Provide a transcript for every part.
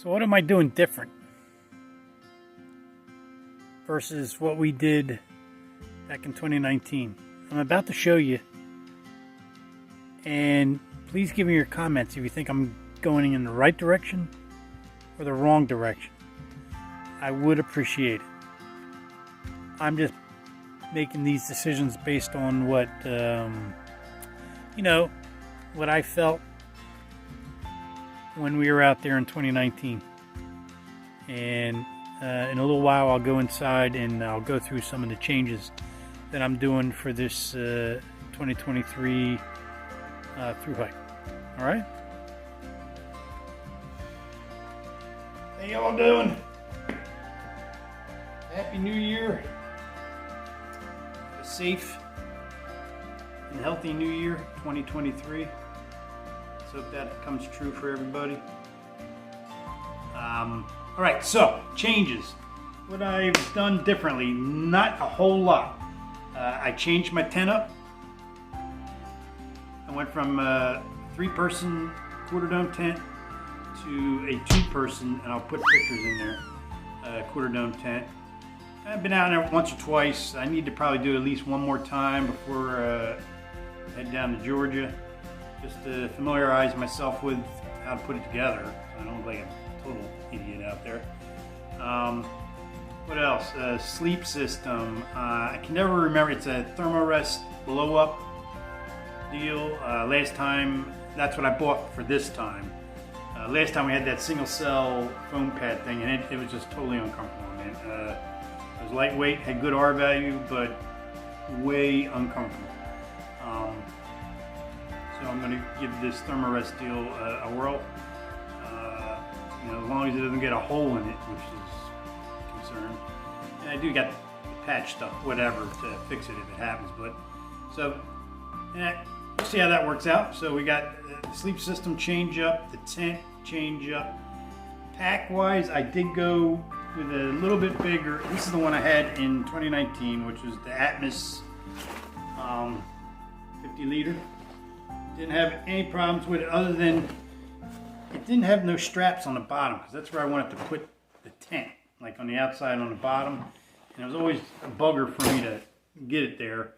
So what am I doing different versus what we did back in 2019? I'm about to show you, and please give me your comments if you think I'm going in the right direction or the wrong direction. I would appreciate it. I'm just making these decisions based on what, what I felt when we were out there in 2019. And in a little while I'll go inside and I'll go through some of the changes that I'm doing for this 2023 thru hike. Alright? How y'all doing? Happy New Year. A safe and healthy New Year 2023. Let's hope that comes true for everybody. Alright, so changes. What I've done differently, not a whole lot. I changed my tent up. I went from a 3-person quarter dome tent to a 2-person, and I'll put pictures in there, quarter dome tent. I've been out there once or twice. I need to probably do it at least one more time before I head down to Georgia, just to familiarize myself with how to put it together. I don't look like a total idiot out there. What else? Sleep system. I can never remember. It's a Thermarest blow-up deal. Last time, that's what I bought for this time. Last time we had that single-cell foam pad thing, and it was just totally uncomfortable, man. It was lightweight, had good R value, but way uncomfortable. So I'm going to give this Thermarest deal a whirl. As long as it doesn't get a hole in it, which is a concern. And I do got patch stuff, whatever, to fix it if it happens. But so, we'll see how that works out. So we got the sleep system change up, the tent change up. Pack wise, I did go with a little bit bigger. This is the one I had in 2019, which was the Atmos 50 liter. Didn't have any problems with it other than it didn't have no straps on the bottom, because that's where I wanted to put the tent, like on the outside on the bottom. And it was always a bugger for me to get it there.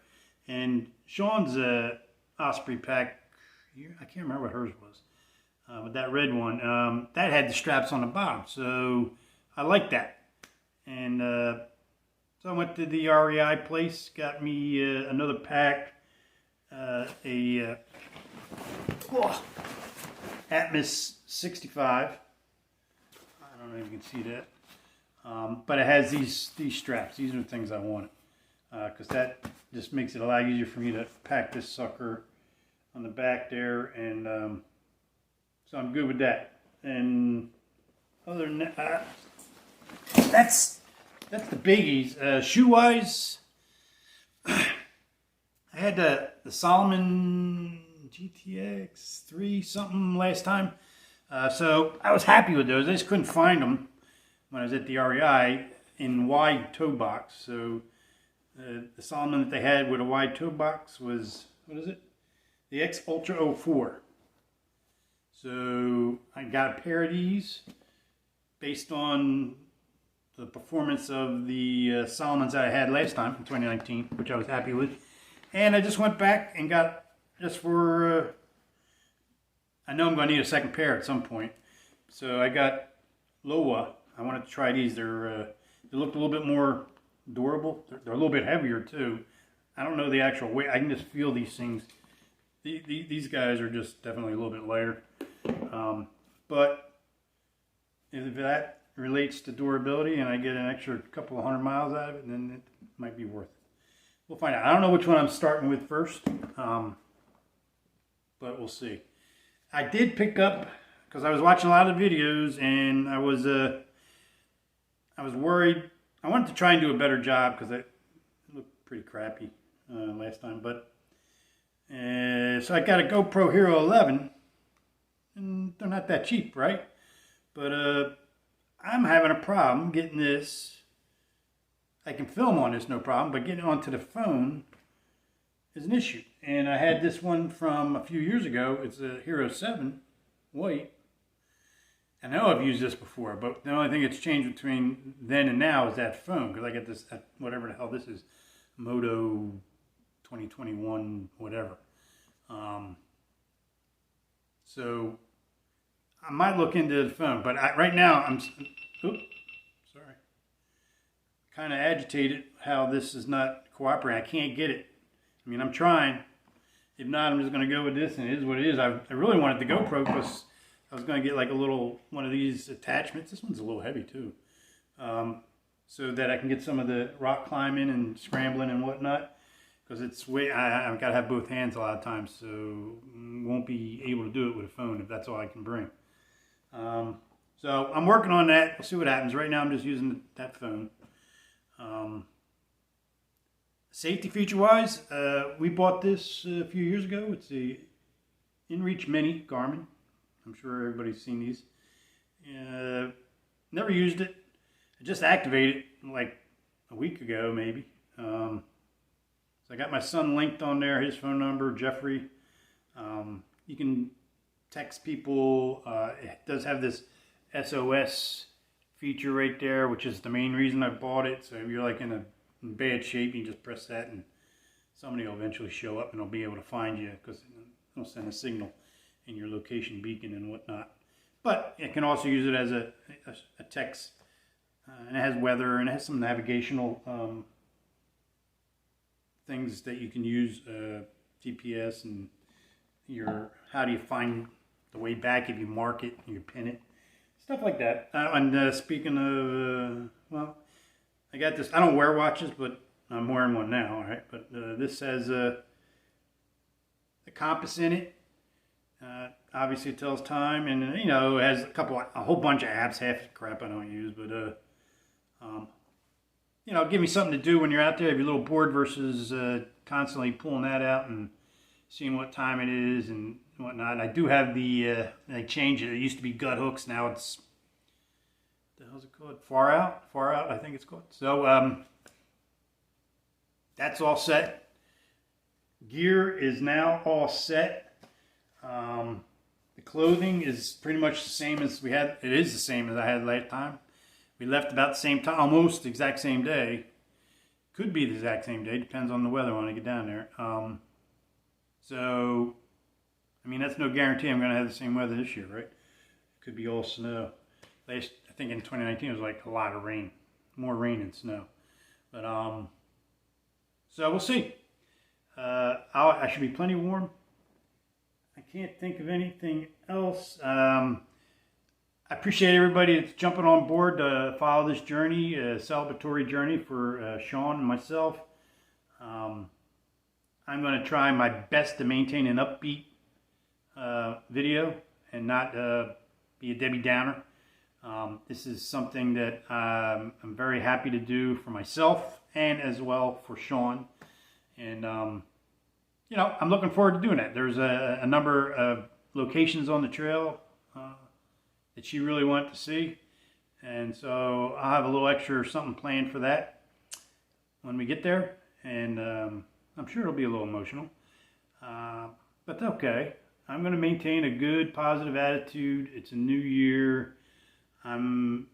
And Sean's Osprey pack, I can't remember what hers was, but that red one, that had the straps on the bottom. So I like that. And so I went to the REI place, got me another pack, Atmos 65. I don't know if you can see that. But it has these straps. These are the things I wanted. Because that just makes it a lot easier for me to pack this sucker on the back there. And so I'm good with that. And other than that, that's the biggies. Shoe-wise, I had the Solomon GTX 3 something last time. So I was happy with those. I just couldn't find them when I was at the REI in wide toe box. So the Solomon that they had with a wide toe box was, what is it? The X Ultra 04. So I got a pair of these based on the performance of the Solomons I had last time in 2019, which I was happy with. And I just went back and got, just for, I know I'm going to need a second pair at some point. So I got Lowa. I wanted to try these. They look a little bit more durable. They're a little bit heavier too. I don't know the actual weight. I can just feel these things. These guys are just definitely a little bit lighter. But if that relates to durability and I get an extra couple of 100 miles out of it, then it might be worth it. We'll find out. I don't know which one I'm starting with first, but we'll see. I did pick up, because I was watching a lot of videos, and I was worried. I wanted to try and do a better job, because it looked pretty crappy last time. But so I got a GoPro Hero 11, and they're not that cheap, right? But I'm having a problem getting this. I can film on this, no problem, but getting it onto the phone is an issue. And I had this one from a few years ago. It's a Hero 7 white, I know I've used this before, but the only thing that's changed between then and now is that phone, because I got this, whatever the hell this is, Moto 2021, whatever. So I might look into the phone, but right now I'm, oops, sorry, kind of agitated how this is not cooperating. I can't get it. I mean, I'm trying. If not, I'm just going to go with this, and it is what it is. I really wanted the GoPro because I was going to get like a little one of these attachments. This one's a little heavy too, so that I can get some of the rock climbing and scrambling and whatnot. Because it's I've got to have both hands a lot of times, so won't be able to do it with a phone if that's all I can bring. So I'm working on that. We'll see what happens. Right now I'm just using that phone. Safety feature wise, we bought this a few years ago. It's the InReach Mini Garmin. I'm sure everybody's seen these. Never used it. I just activated it like a week ago maybe. So I got my son linked on there, his phone number, Jeffrey. You can text people. It does have this SOS feature right there, which is the main reason I bought it. So if you're like in bad shape, you just press that and somebody will eventually show up and they'll be able to find you, because it'll send a signal in your location beacon and whatnot. But it can also use it as a text, and it has weather and it has some navigational things that you can use, GPS and how do you find the way back if you mark it, you pin it, stuff like that. And speaking of, well, I got this. I don't wear watches, but I'm wearing one now. All right, but this has a compass in it. Obviously, it tells time, and it has a whole bunch of apps. Half the crap I don't use, but give me something to do when you're out there if you're a little bored versus constantly pulling that out and seeing what time it is and whatnot. I do have they changed it. It used to be gut hooks. Now it's, what the hell's it called? Far out, I think it's called. So that's all set. Gear is now all set. The clothing is pretty much the same as we had. It is the same as I had last time. We left about the same time, almost the exact same day. Could be the exact same day, depends on the weather when I get down there. So, I mean, that's no guarantee I'm going to have the same weather this year, right? Could be all snow. I think in 2019 it was like a lot of rain, more rain than snow. But so we'll see. I should be plenty warm. I can't think of anything else. I appreciate everybody that's jumping on board to follow this journey, celebratory journey for Sean and myself. I'm going to try my best to maintain an upbeat video and not be a Debbie Downer. This is something that I'm very happy to do for myself and as well for Sean. And, I'm looking forward to doing that. There's a number of locations on the trail that she really wanted to see. And so I'll have a little extra or something planned for that when we get there. And I'm sure it'll be a little emotional. But that's okay. I'm going to maintain a good, positive attitude. It's a new year. I'm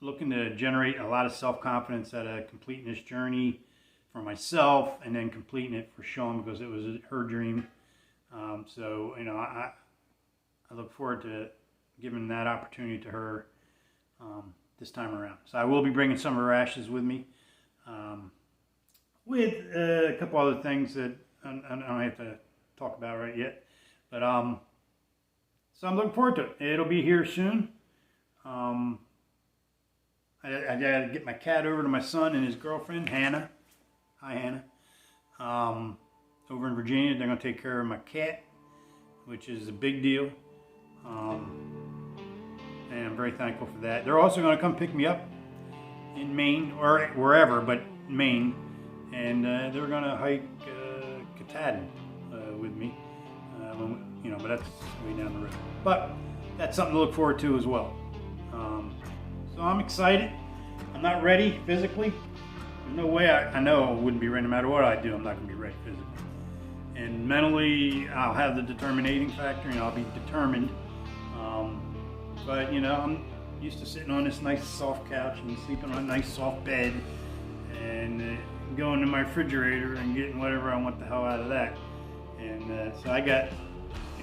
looking to generate a lot of self-confidence out of completing this journey for myself and then completing it for Sean because it was her dream. So, I look forward to giving that opportunity to her this time around. So I will be bringing some of her ashes with me, with a couple other things that I don't have to talk about right yet. But so I'm looking forward to it. It'll be here soon. I got to get my cat over to my son and his girlfriend, Hannah. Hi, Hannah. Over in Virginia, they're going to take care of my cat, which is a big deal. And I'm very thankful for that. They're also going to come pick me up in Maine, or wherever, but Maine. And they're going to hike Katahdin with me. But that's way down the road. But that's something to look forward to as well. So I'm excited. I'm not ready physically. There's no way I know I wouldn't be ready no matter what I do. I'm not going to be ready physically. And mentally, I'll have the determinating factor and I'll be determined. But you know, I'm used to sitting on this nice soft couch and sleeping on a nice soft bed and going to my refrigerator and getting whatever I want the hell out of that. And so I got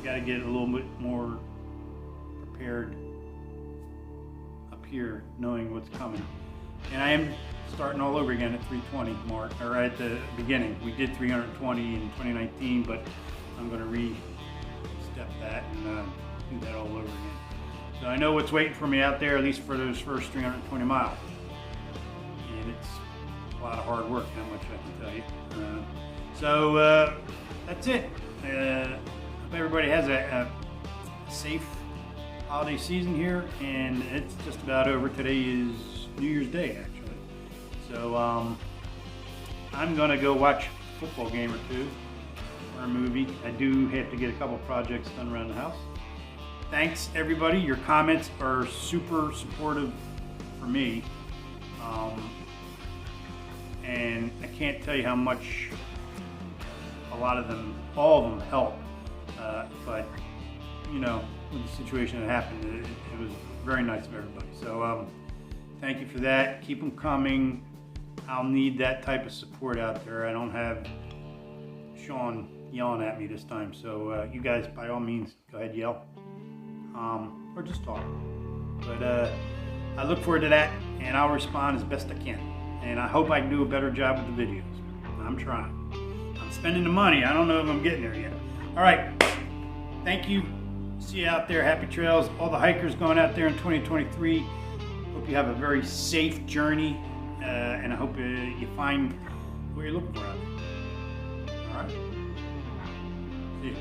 to get a little bit more prepared up here, knowing what's coming. And I am starting all over again at 320 mark, or at the beginning. We did 320 in 2019, but I'm going to re-step that and do that all over again. So I know what's waiting for me out there, at least for those first 320 miles. And it's a lot of hard work, how much I can tell you. So that's it. Hope everybody has a safe holiday season here, and it's just about over. Today is New Year's Day, actually. So I'm gonna go watch a football game or two, or a movie. I do have to get a couple projects done around the house. Thanks everybody, your comments are super supportive for me. And I can't tell you how much a lot of them, all of them help. But you know, with the situation that happened, it was very nice of everybody. So thank you for that. Keep them coming. I'll need that type of support out there. I don't have Sean yelling at me this time. So you guys, by all means, go ahead, yell. Or just talk. But I look forward to that, and I'll respond as best I can. And I hope I can do a better job with the videos. I'm trying. I'm spending the money. I don't know if I'm getting there yet. All right. Thank you. See you out there. Happy trails. All the hikers going out there in 2023. Hope you have a very safe journey, and I hope you find what you're looking for out there. All right. See you.